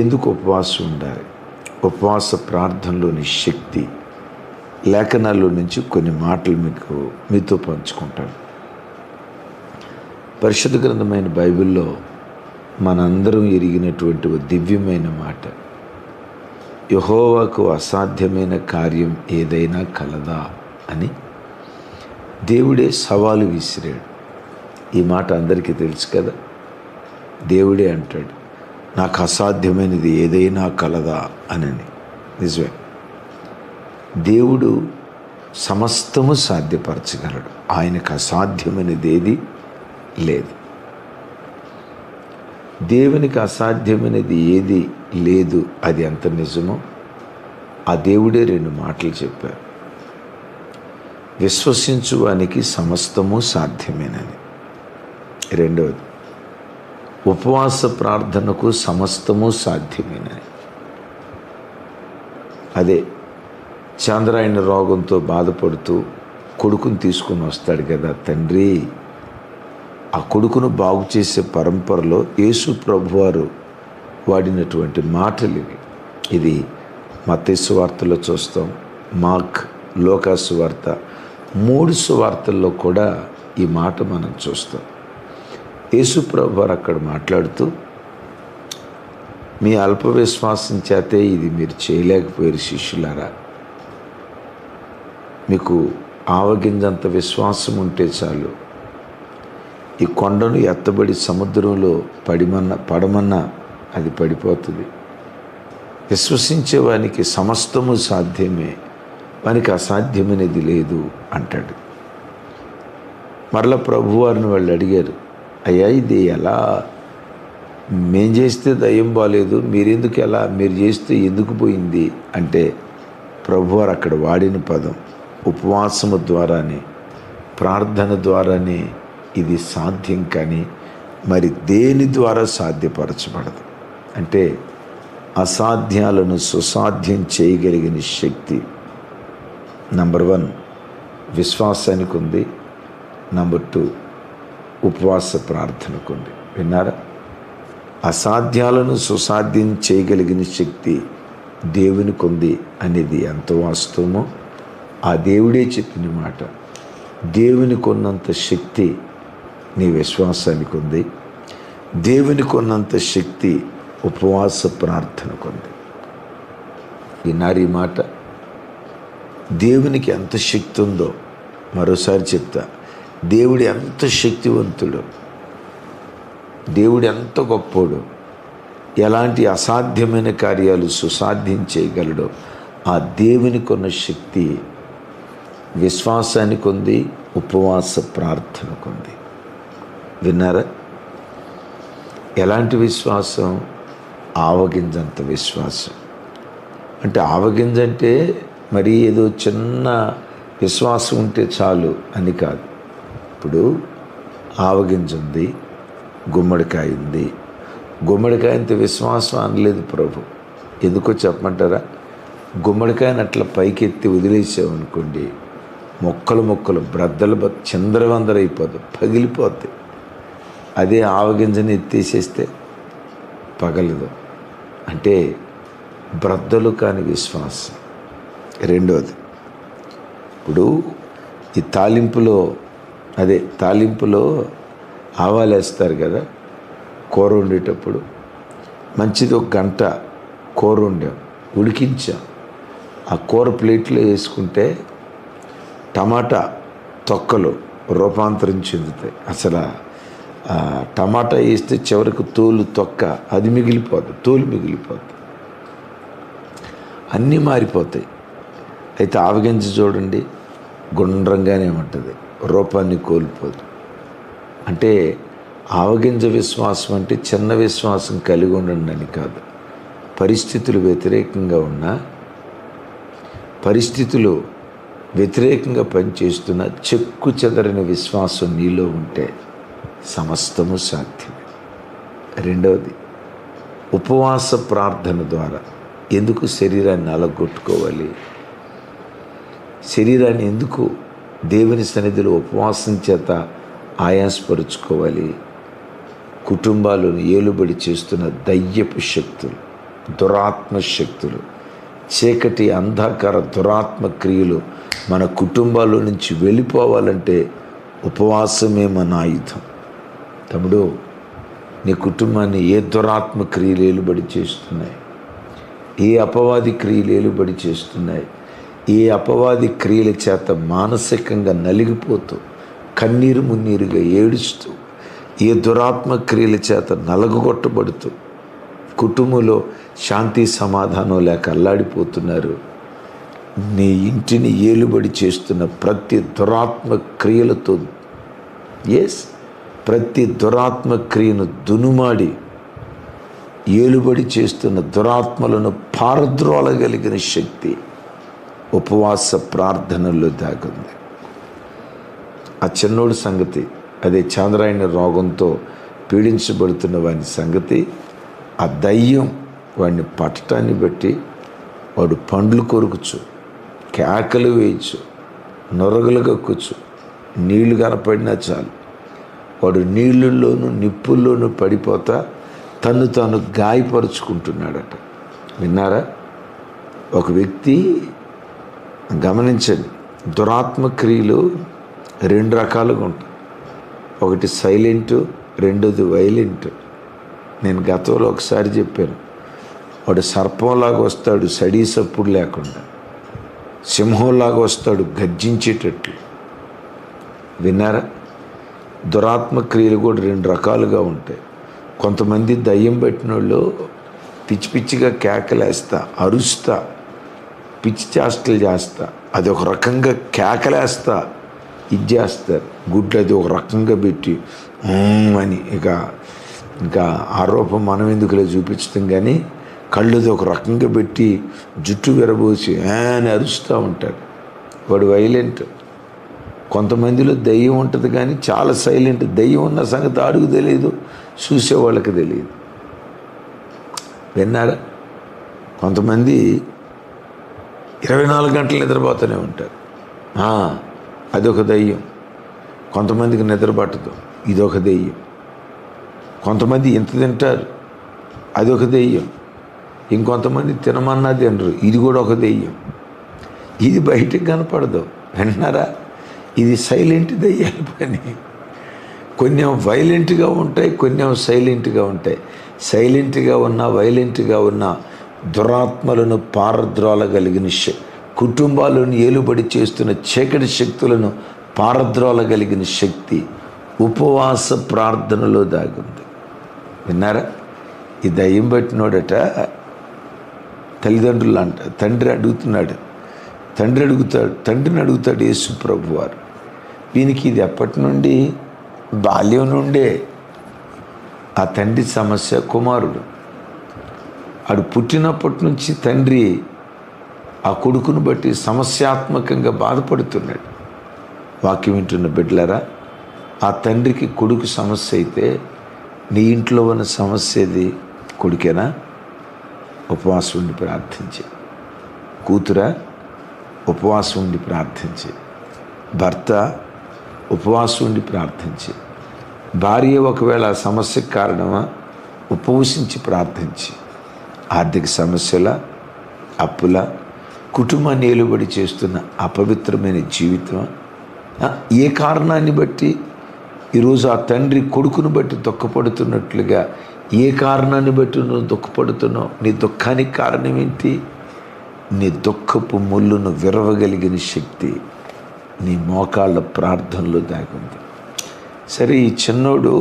ఎందుకు ఉపవాసం ఉండాలి? ఉపవాస ప్రార్థనలోని శక్తి లేఖనాల్లో నుంచి కొన్ని మాటలు మీతో పంచుకుంటాను. పరిశుద్ధ గ్రంథమైన బైబిల్లో మనందరం ఎరిగినటువంటి ఒక దివ్యమైన మాట, యెహోవాకు అసాధ్యమైన కార్యం ఏదైనా కలదా అని దేవుడే సవాలు విసిరాడు. ఈ మాట అందరికీ తెలుసు కదా. దేవుడే అంటాడు, నాకు అసాధ్యమైనది ఏదైనా కలదా అని. నిజమే, దేవుడు సమస్తము సాధ్యపరచగలడు. ఆయనకు అసాధ్యమైనది ఏది లేదు. దేవునికి అసాధ్యమైనది ఏది లేదు. అది ఎంత నిజమో ఆ దేవుడే రెండు మాటలు చెప్పారు. విశ్వసించువానికి సమస్తము సాధ్యమేనని. రెండవది, ఉపవాస ప్రార్థనకు సమస్తము సాధ్యమేనని. అదే చాంద్రాయణ రోగంతో బాధపడుతూ కొడుకుని తీసుకుని వస్తాడు కదా తండ్రి. ఆ కొడుకును బాగు చేసే పరంపరలో యేసు ప్రభువారు వాడినటువంటి మాటలు ఇవి. ఇది మత్తయి సువార్తలో చూస్తాం, మార్క్, లూకా సువార్త, 3 సువార్తల్లో కూడా ఈ మాట మనం చూస్తాం. యేసు ప్రభువారు అక్కడ మాట్లాడుతూ, మీ అల్ప విశ్వాసం చేతే ఇది మీరు చేయలేకపోయారు శిష్యులారా. మీకు ఆవగింజంత విశ్వాసం ఉంటే చాలు, ఈ కొండను ఎత్తబడి సముద్రంలో పడమన్నా అది పడిపోతుంది. విశ్వసించేవానికి సమస్తము సాధ్యమే, వానికి అసాధ్యమైనది లేదు అంటాడు. మరలా ప్రభువారిని వాళ్ళు అడిగారు, అయ్యా ఇది ఎలా, మేం చేస్తే దయ్యం బాలేదు, మీరు చేస్తే ఎందుకు పోయింది అంటే ప్రభువారు అక్కడ వాడిన పదం ఉపవాసము ద్వారానే, ప్రార్థన ద్వారానే ఇది సాధ్యం, కానీ మరి దేని ద్వారా సాధ్యపరచబడదు. అంటే అసాధ్యాలను సుసాధ్యం చేయగలిగిన శక్తి నంబర్ 1 విశ్వాసానికి ఉంది, నంబర్ 2 ఉపవాస ప్రార్థనకు ఉంది. విన్నారా? అసాధ్యాలను సుసాధ్యం చేయగలిగిన శక్తి దేవునికి ఉంది అనేది ఎంత వాస్తవమో ఆ దేవుడే చెప్పిన మాట. దేవునికి ఉన్నంత శక్తి నీ విశ్వాసానికి ఉంది, దేవునికి ఉన్నంత శక్తి ఉపవాస ప్రార్థనకు ఉంది. విన్నారు ఈ మాట? దేవునికి ఎంత శక్తి ఉందో మరోసారి చెప్తా. దేవుడు ఎంత శక్తివంతుడు, దేవుడు ఎంత గొప్పోడు, ఎలాంటి అసాధ్యమైన కార్యాలు సుసాధ్యం చేయగలడో ఆ దేవునికి ఉన్న శక్తి విశ్వాసానికి ఉంది, ఉపవాస ప్రార్థనకు ఉంది. విన్నారా? ఎలాంటి విశ్వాసం? ఆవగింజంత విశ్వాసం. అంటే ఆవగింజ అంటే మరి ఏదో చిన్న విశ్వాసం ఉంటే చాలు అని కాదు. ఇప్పుడు ఆవగింజ ఉంది, గుమ్మడికాయ ఉంది. గుమ్మడికాయంత విశ్వాసం అనలేదు ప్రభు. ఎందుకో చెప్పమంటారా? గుమ్మడికాయని అట్లా పైకెత్తి వదిలేసామనుకోండి, మొక్కలు బ్రద్దలు చిందరవందరైపోతాయి, పగిలిపోతాయి. అదే ఆవగింజని ఎత్తేసేస్తే పగలదు. అంటే బ్రద్దలు కాని విశ్వాసం. రెండోది, ఇప్పుడు ఈ తాలింపులో ఆవాలు వేస్తారు కదా కూర వండేటప్పుడు. మంచిది 1 గంట కూర వండాం, ఉడికించాం. ఆ కూర ప్లేట్లో వేసుకుంటే టమాటా తొక్కలు రూపాంతరం చెందుతాయి. అసలు టమాటా వేస్తే చివరికి తొక్క అది మిగిలిపోతుంది, తోలు మిగిలిపోతుంది, అన్నీ మారిపోతాయి. అయితే ఆవగింజ చూడండి, గుండ్రంగానే ఉంటుంది, రూపాన్ని కోల్పోదు. అంటే ఆవగింజ విశ్వాసం అంటే చిన్న విశ్వాసం కలిగి ఉండండి అని కాదు. పరిస్థితులు వ్యతిరేకంగా ఉన్నా, పరిస్థితులు వ్యతిరేకంగా పనిచేస్తున్న చెక్కు చెదరని విశ్వాసం నీలో ఉంటే సమస్తము సాధ్యమే. రెండవది, ఉపవాస ప్రార్థన ద్వారా ఎందుకు శరీరాన్ని అలగొట్టుకోవాలి? శరీరాన్ని ఎందుకు దేవుని సన్నిధిలో ఉపవాసం చేత ఆయాసపరుచుకోవాలి? కుటుంబాలను ఏలుబడి చేస్తున్న దయ్యపు శక్తులు, దురాత్మ శక్తులు, చీకటి అంధకార దురాత్మ క్రియలు మన కుటుంబాల నుంచి వెళ్ళిపోవాలంటే ఉపవాసమే మన ఆయుధం. తమ్ముడు, నీ కుటుంబాన్ని ఏ దురాత్మ క్రియలు ఏలుబడి చేస్తున్నాయి? ఏ అపవాది క్రియలు ఏలుబడి చేస్తున్నాయి? ఏ అపవాది క్రియల చేత మానసికంగా నలిగిపోతూ కన్నీరు మున్నీరుగా ఏడుస్తూ, ఏ దురాత్మ క్రియల చేత నలగొట్టబడుతూ కుటుంబంలో శాంతి సమాధానం లేక అల్లాడిపోతున్నారు? నీ ఇంటిని ఏలుబడి చేస్తున్న ప్రతి దురాత్మ క్రియలతో ప్రతి దురాత్మ క్రియను దునుమాడి ఏలుబడి చేస్తున్న దురాత్మలను పారద్రోలగలిగిన శక్తి ఉపవాస ప్రార్థనల్లో దాగుంది. ఆ చిన్నోడి సంగతి, అదే చాంద్రాయణ రోగంతో పీడించబడుతున్న వాని సంగతి, ఆ దయ్యం వాడిని పట్టడాన్ని బట్టి వాడు పండ్లు కొరుకుచు, కేకలు వేయచ్చు, నొరగలు కక్కుచు, నీళ్లు కనపడినా చాలు వాడు నీళ్ళల్లోనూ నిప్పుల్లోనూ పడిపోతా తను తాను గాయపరుచుకుంటున్నాడట. విన్నారా? ఒక వ్యక్తి, గమనించండి, దురాత్మ క్రియలు రెండు రకాలుగా ఉంటాయి. ఒకటి సైలెంటు, రెండోది వైలెంట్. నేను గతంలో ఒకసారి చెప్పాను, వాడు సర్పంలాగా వస్తాడు సడీ సప్పుడు లేకుండా, సింహంలాగా వస్తాడు గర్జించేటట్లు. విన్నారా? దురాత్మ క్రియలు కూడా రెండు రకాలుగా ఉంటాయి. కొంతమంది దయ్యం పెట్టిన వాళ్ళు పిచ్చి పిచ్చిగా కేకలేస్తా, అరుస్తా, పిచ్చి చేష్టలు చేస్తా, అది ఒక రకంగా కేకలేస్తా ఇది చేస్తారు. గుడ్లు అది ఒక రకంగా పెట్టి అని ఇంకా ఆరోపం మనం ఎందుకులే చూపించడం, కానీ కళ్ళది ఒక రకంగా పెట్టి జుట్టు విరబోసి అని అరుస్తూ ఉంటాడు. వాడు వైలెంట్. కొంతమందిలో దయ్యం ఉంటుంది కానీ చాలా సైలెంట్. దయ్యం ఉన్న సంగతి ఆడుకు తెలియదు, చూసేవాళ్ళకి తెలియదు. విన్నారా? కొంతమంది 24 గంటలు నిద్రపోతూనే ఉంటారు, అదొక దయ్యం. కొంతమందికి నిద్ర పట్టదు, ఇదొక దెయ్యం. కొంతమంది ఇంత తింటారు, అదొక దెయ్యం. ఇంకొంతమంది తినమన్నా తినరు, ఇది కూడా ఒక దెయ్యం. ఇది బయటకు కనపడదు. విన్నారా? ఇది సైలెంట్ దెయ్యాల పని. కొన్ని వైలెంట్గా ఉంటాయి, కొన్ని సైలెంట్గా ఉంటాయి. సైలెంట్గా ఉన్న వైలెంట్గా ఉన్న దురాత్మలను పారద్రోలగలిగిన కుటుంబాలను ఏలుబడి చేస్తున్న చీకటి శక్తులను పారద్రోలగలిగిన శక్తి ఉపవాస ప్రార్థనలో దాగుంది. విన్నారా? ఈ దయ్యం పట్టినోడట తల్లిదండ్రులు అంట, తండ్రిని అడుగుతాడు యేసు ప్రభు వారు, వీనికి ఇది ఎప్పటి నుండి? బాల్యం నుండే. ఆ తండ్రి సమస్య కుమారుడు. ఆడు పుట్టినప్పటి నుంచి తండ్రి ఆ కొడుకును బట్టి సమస్యాత్మకంగా బాధపడుతున్నాడు. వాక్యం వింటున్న బిడ్డలారా, ఆ తండ్రికి కొడుకు సమస్య అయితే నీ ఇంట్లో ఉన్న సమస్య ఏది? కొడుకేనా? ఉపవాసం ఉండి ప్రార్థించి. కూతురా? ఉపవాసం ఉండి ప్రార్థించి. భర్త? ఉపవాసం ఉండి ప్రార్థించి. భార్య ఒకవేళ సమస్యకు కారణమా? ఉపవసించి ప్రార్థించి. ఆర్థిక సమస్యల, అప్పుల, కుటుంబాన్ని ఏలుబడి చేస్తున్న అపవిత్రమైన జీవితం, ఏ కారణాన్ని బట్టి ఈరోజు ఆ తండ్రి కొడుకును బట్టి దుఃఖపడుతున్నట్లుగా ఏ కారణాన్ని బట్టి నువ్వు దుఃఖపడుతున్నావు? నీ దుఃఖానికి కారణం ఏంటి? నీ దుఃఖపు ముళ్ళును విరవగలిగిన శక్తి నీ మోకాళ్ళ ప్రార్థనలో దాగుంది. సరే, ఈ చిన్నోడు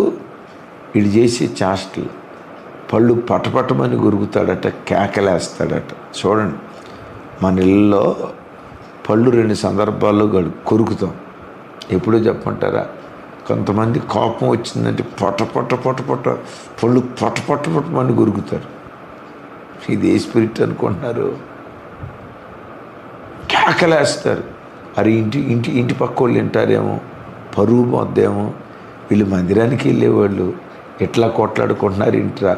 వీడు చేసే చేష్టలు, పళ్ళు పటపటమని గురుగుతాడట, కేకలేస్తాడట. చూడండి, మన ఇళ్ళలో పళ్ళు 2 సందర్భాల్లో కొరుకుతాం. ఎప్పుడో చెప్పమంటారా? కొంతమంది కోపం వచ్చిందంటే పొట్ట పళ్ళు పొట్టమని గురుగుతారు. ఇది ఏ స్పిరిట్ అనుకుంటున్నారు? కేకలేస్తారు. అరే ఇంటి పక్క వాళ్ళు వింటారేమో, పరువు పోద్దేమో, వీళ్ళు మందిరానికి వెళ్ళేవాళ్ళు ఎట్లా కొట్లాడుకుంటున్నారు ఇంట్రా,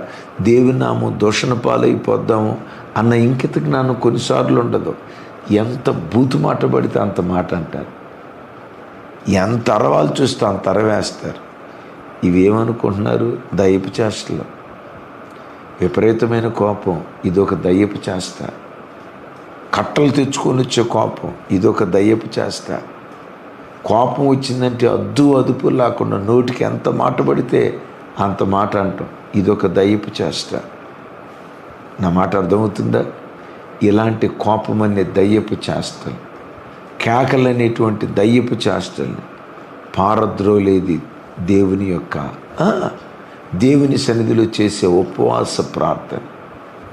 దేవుని నామం దూషణ పాలైపోద్దాము అన్న ఇంకిత జ్ఞానం కొన్నిసార్లు ఉండదు. ఎంత బూతు మాట పడితే అంత మాట అంటారు, ఎంత అరవాలు చూస్తే అంత అరవేస్తారు. ఇవేమనుకుంటున్నారు? దైవ చేష్టలు. విపరీతమైన కోపం, ఇదొక దయ్యపు చేష్ట. కట్టలు తెచ్చుకొని వచ్చే కోపం, ఇదొక దయ్యపు చేష్ట. కోపం వచ్చిందంటే అద్దు అదుపు లేకుండా నోటికి ఎంత మాట పడితే అంత మాట అంటాం, ఇదొక దయ్యపు చేష్ట. నా మాట అర్థమవుతుందా? ఇలాంటి కోపం అనే దయ్యపు చేష్టలు, కేకలు అనేటువంటి దయ్యపు చేష్టల్ని పారద్రోలేది దేవుని సన్నిధిలో చేసే ఉపవాస ప్రార్థన.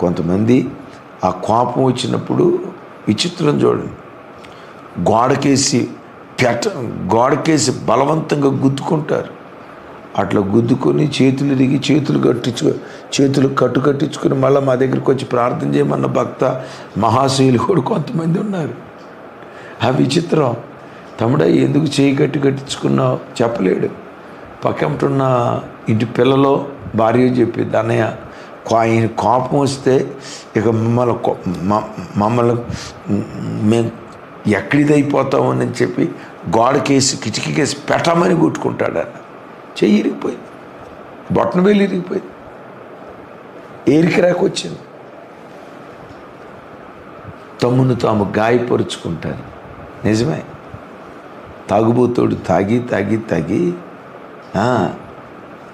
కొంతమంది ఆ కోపం వచ్చినప్పుడు విచిత్రం చూడండి, గోడకేసి బలవంతంగా గుద్దుకుంటారు. అట్లా గుద్దుకొని చేతులు ఇరిగి చేతులు కట్టించుకొని మళ్ళీ మా దగ్గరికి వచ్చి ప్రార్థన చేయమన్న భక్త మహాశైలు కూడా కొంతమంది ఉన్నారు. ఆ విచిత్రం. తమ్ముడా, ఎందుకు చేయి కట్టించుకున్నావు చెప్పలేడు. పక్కన ఇంటి పిల్లలో భార్య చెప్పింది, అన్నయ్య ఆయన కోపం వస్తే ఇక మమ్మల్ని మేము ఎక్కడిది అయిపోతామని చెప్పి గోడకేసి కిటికీకేసి పెట్టమని కొట్టుకుంటాడు. అన్న చెయ్యి ఇరిగిపోయింది, బొట్టన వేలు ఇరిగిపోయింది, ఏరికి రాకొచ్చింది. తమ్మును తాము గాయపరుచుకుంటారు. నిజమే, తాగుబోతోడు తాగి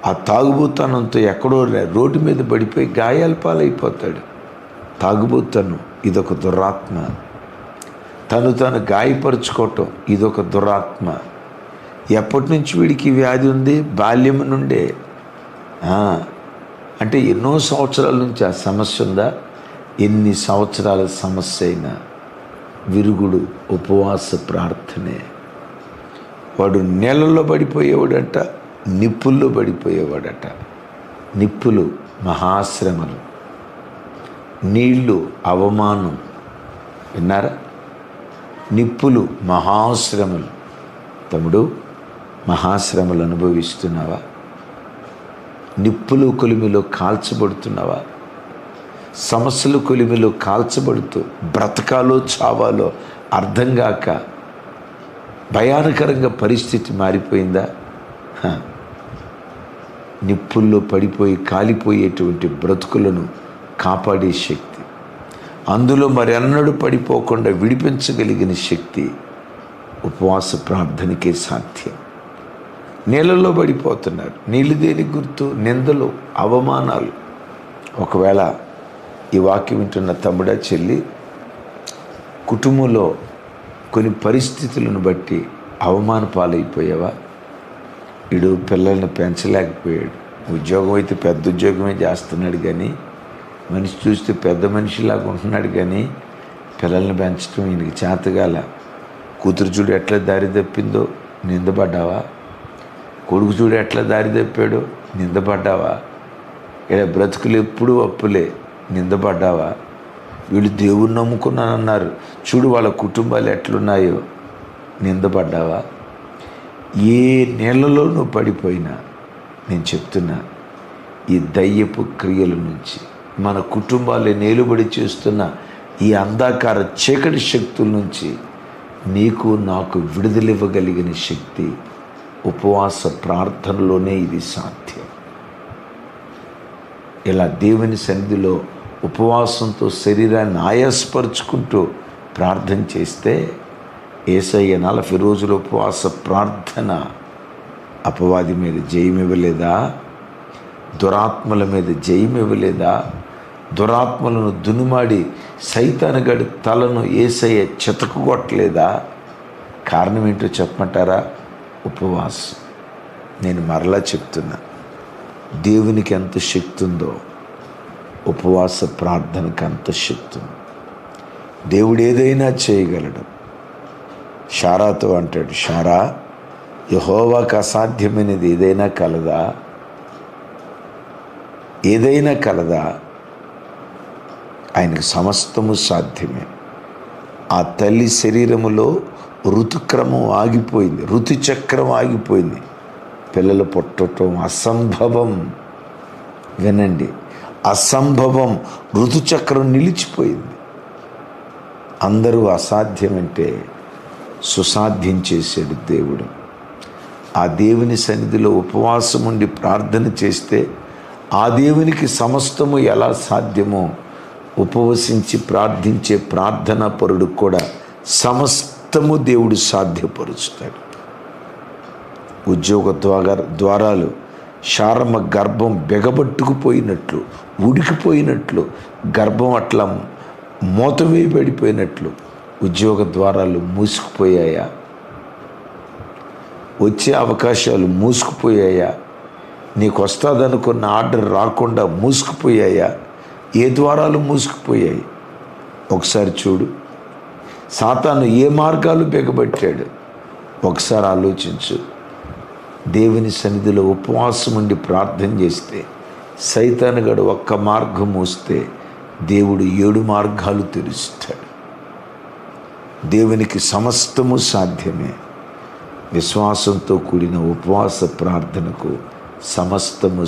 ఆ తాగుబోతనంతో ఎక్కడో రోడ్డు మీద పడిపోయి గాయాల పాలైపోతాడు. తాగుబోతనం ఇదొక దురాత్మ. తను గాయపరుచుకోవటం ఇదొక దురాత్మ. ఎప్పటి నుంచి వీడికి వ్యాధి ఉంది? బాల్యం నుండే. అంటే ఎన్నో సంవత్సరాల నుంచి ఆ సమస్య ఉందా? ఎన్ని సంవత్సరాల సమస్య అయినా విరుగుడు ఉపవాస ప్రార్థనే. వాడు నీళ్ళల్లో పడిపోయేవాడంట, నిప్పుల్లో పడిపోయేవాడట. నిప్పులు మహాశ్రమలు, నీళ్ళు అవమానం. విన్నారా? నిప్పులు మహాశ్రమలు. తమ్ముడు, మహాశ్రమలు అనుభవిస్తున్నావా? నిప్పులు కొలిమిలో కాల్చబడుతున్నావా? సమస్యలు కొలిమిలో కాల్చబడుతూ బ్రతకాలో చావాలో అర్థం కాక భయానకరంగా పరిస్థితి మారిపోయిందా? నిప్పుల్లో పడిపోయి కాలిపోయేటువంటి బ్రతుకులను కాపాడే శక్తి, అందులో మరెన్నడూ పడిపోకుండా విడిపించగలిగిన శక్తి ఉపవాస ప్రార్థనకే సాధ్యం. నీళ్ళల్లో పడిపోతున్నారు. నీళ్ళు దేనికి గుర్తు? నిందలు, అవమానాలు. ఒకవేళ ఈ వాక్యం వింటున్న తమ్ముడా, చెల్లి, కుటుంబంలో కొన్ని పరిస్థితులను బట్టి అవమాన పాలైపోయావా? వీడు పిల్లల్ని పెంచలేకపోయాడు. ఉద్యోగం అయితే పెద్ద ఉద్యోగమే చేస్తున్నాడు, కానీ మనిషి చూస్తే పెద్ద మనిషిలాగా ఉంటున్నాడు, కానీ పిల్లల్ని పెంచడం ఈయనకి చేతగాల. కూతురు చూడు ఎట్లా దారి తప్పిందో, నిందపడ్డావా? కొడుకు చూడు ఎట్లా దారి తప్పాడో, నిందపడ్డావా? ఇలా బ్రతుకులు ఎప్పుడూ అప్పులే, నిందపడ్డావా? వీళ్ళు దేవుణ్ణి నమ్ముకున్నానన్నారు, చూడు వాళ్ళ కుటుంబాలు ఎట్లున్నాయో, నిందపడ్డావా? ఏ నీళ్ళలో నువ్వు పడిపోయినా నేను చెప్తున్నా, ఈ దయ్యపు క్రియల నుంచి మన కుటుంబాలే నేలుబడి చేస్తున్న ఈ అంధకార చీకటి శక్తుల నుంచి నీకు నాకు విడుదలివ్వగలిగిన శక్తి ఉపవాస ప్రార్థనలోనే ఇది సాధ్యం. ఇలా దేవుని సన్నిధిలో ఉపవాసంతో శరీరాన్ని ఆయాసపరుచుకుంటూ ప్రార్థన చేస్తే యేసయ్య 40 రోజుల ఉపవాస ప్రార్థన అపవాది మీద జయమివ్వలేదా? దురాత్మల మీద జయమివ్వలేదా? దురాత్మలను దునుమాడి సైతానుగాడి తలను యేసయ్య చితకగొట్టలేదా? కారణం ఏంటో చెప్పమంటారా? ఉపవాసం. నేను మరలా చెప్తున్నా, దేవునికి ఎంత శక్తి ఉందో ఉపవాస ప్రార్థనకు అంత శక్తి ఉంది. దేవుడు ఏదైనా చేయగలడు. షారాతో అంటాడు, షారా, యెహోవాకు అసాధ్యమైనది ఏదైనా కలదా? ఏదైనా కలదా? ఆయనకు సమస్తము సాధ్యమే. ఆ తల్లి శరీరములో ఋతుక్రమం ఆగిపోయింది, ఋతుచక్రం ఆగిపోయింది. పిల్లలు పుట్టడం అసంభవం. వినండి, అసంభవం. ఋతుచక్రం నిలిచిపోయింది. అందరూ అసాధ్యమంటే సుసాధ్యం చేశాడు దేవుడు. ఆ దేవుని సన్నిధిలో ఉపవాసం ఉండి ప్రార్థన చేస్తే ఆ దేవునికి సమస్తము ఎలా సాధ్యమో ఉపవసించి ప్రార్థించే ప్రార్థనా పరుడు కూడా సమస్తము దేవుడు సాధ్యపరుస్తాడు. ఉద్యోగ ద్వారాలు శారమ్మ గర్భం బెగబట్టుకుపోయినట్లు, ఉడికిపోయినట్లు, గర్భం అట్లా మూత వేయబడిపోయినట్లు ఉద్యోగ ద్వారాలు మూసుకుపోయాయా? వచ్చే అవకాశాలు మూసుకుపోయాయా? నీకు వస్తుందనుకున్న ఆర్డర్ రాకుండా మూసుకుపోయాయా? ఏ ద్వారాలు మూసుకుపోయాయి? ఒకసారి చూడు. సాతాను ఏ మార్గాలు బెగబట్టాడు ఒకసారి ఆలోచించు. దేవుని సన్నిధిలో ఉపవాసం ఉండి ప్రార్థన చేస్తే సైతానుగాడు ఒక్క మార్గం మూస్తే దేవుడు 7 మార్గాలు తెరుస్తాడు. దేవునికి సమస్తము సాధ్యమే. విశ్వాసంతో కూడిన ఉపవాస ప్రార్థనకు సమస్తము